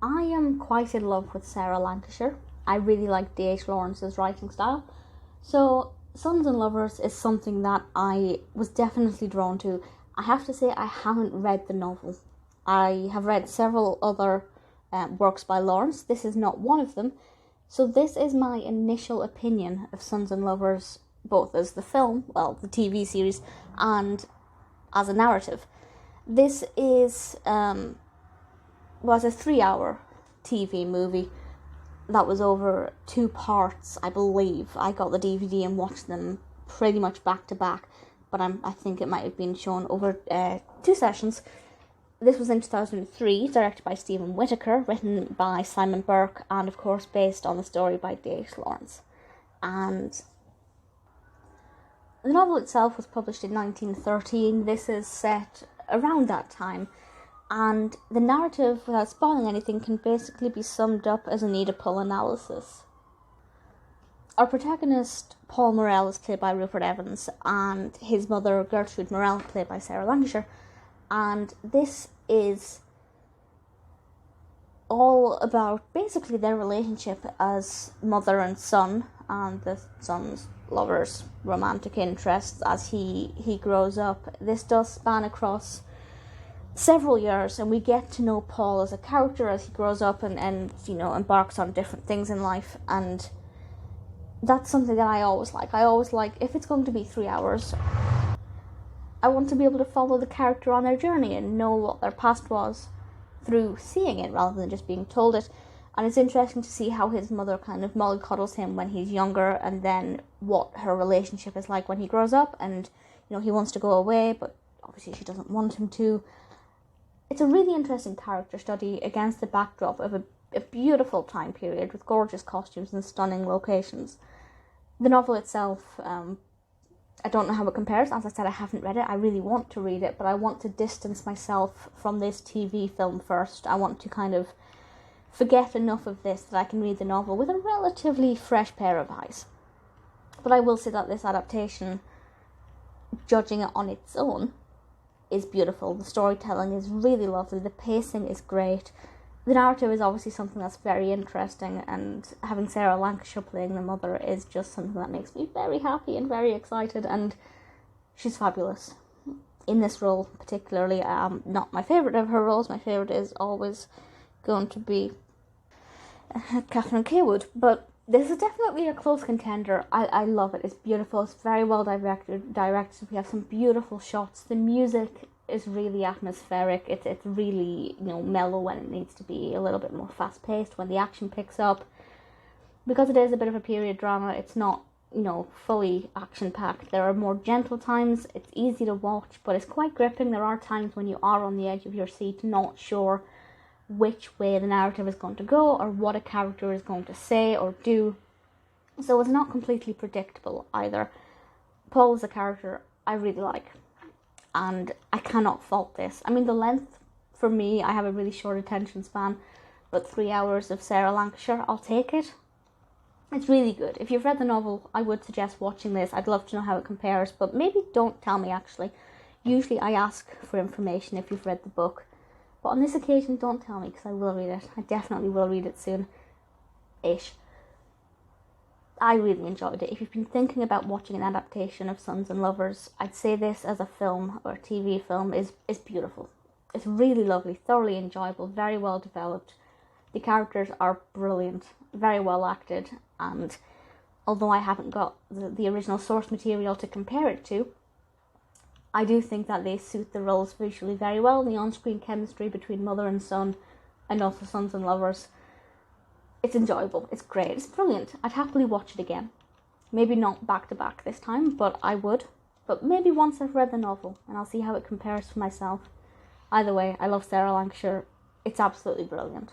I am quite in love with Sarah Lancashire. I really like D.H. Lawrence's writing style. So Sons and Lovers is something that I was definitely drawn to. I have to say I haven't read the novel. I have read several other works by Lawrence. This is not one of them. So this is my initial opinion of Sons and Lovers, both as the film, well, the TV series, and as a narrative. This is was a 3-hour TV movie that was over 2 parts, I believe. I got the DVD and watched them pretty much back to back, but I think it might have been shown over 2 sessions. This was in 2003, directed by Whittaker, written by Simon Burke, and of course based on the story by D.H. Lawrence. And the novel itself was published in 1913. This is set around that time, and the narrative, without spoiling anything, can basically be summed up as an Oedipal analysis. Our protagonist, Paul Morel, is played by Rupert Evans, and his mother, Gertrude Morel, played by Sarah Lancashire. And this is all about basically their relationship as mother and son, and the son's lover's romantic interests as he grows up. This does span across several years, and we get to know Paul as a character as he grows up and embarks on different things in life, and that's something that I always like. If it's going to be 3 hours, I want to be able to follow the character on their journey and know what their past was through seeing it rather than just being told it. And it's interesting to see how his mother kind of mollycoddles him when he's younger, and then what her relationship is like when he grows up, and he wants to go away, but obviously she doesn't want him to. It's a really interesting character study against the backdrop of a beautiful time period with gorgeous costumes and stunning locations. The novel itself, I don't know how it compares. As I said, I haven't read it. I really want to read it, but I want to distance myself from this TV film first. I want to kind of forget enough of this that I can read the novel with a relatively fresh pair of eyes. But I will say that this adaptation, judging it on its own, is beautiful. The storytelling is really lovely. The pacing is great. The narrative is obviously something that's very interesting, and having Sarah Lancashire playing the mother is just something that makes me very happy and very excited, and she's fabulous in this role particularly. Not my favourite of her roles. My favourite is always going to be Catherine Kaywood, but this is definitely a close contender. I love it. It's beautiful. It's very well directed. We have some beautiful shots. The music is really atmospheric. It's really mellow when it needs to be, a little bit more fast paced when the action picks up. Because it is a bit of a period drama, it's not fully action packed. There are more gentle times. It's easy to watch, but it's quite gripping. There are times when you are on the edge of your seat, not sure which way the narrative is going to go or what a character is going to say or do. So it's not completely predictable either. Paul is a character I really like, and I cannot fault this. I mean, the length, for me, I have a really short attention span, but 3 hours of Sarah Lancashire, I'll take it. It's really good. If you've read the novel, I would suggest watching this. I'd love to know how it compares, but maybe don't tell me actually. Usually I ask for information if you've read the book. But on this occasion, don't tell me, because I will read it. I definitely will read it soon-ish. I really enjoyed it. If you've been thinking about watching an adaptation of Sons and Lovers, I'd say this as a film or a TV film is beautiful. It's really lovely, thoroughly enjoyable, very well developed. The characters are brilliant, very well acted, and although I haven't got the original source material to compare it to, I do think that they suit the roles visually very well. The on-screen chemistry between mother and son, and also Sons and Lovers, it's enjoyable, it's great, it's brilliant. I'd happily watch it again. Maybe not back to back this time, but I would. But maybe once I've read the novel, and I'll see how it compares for myself. Either way, I love Sarah Lancashire. It's absolutely brilliant.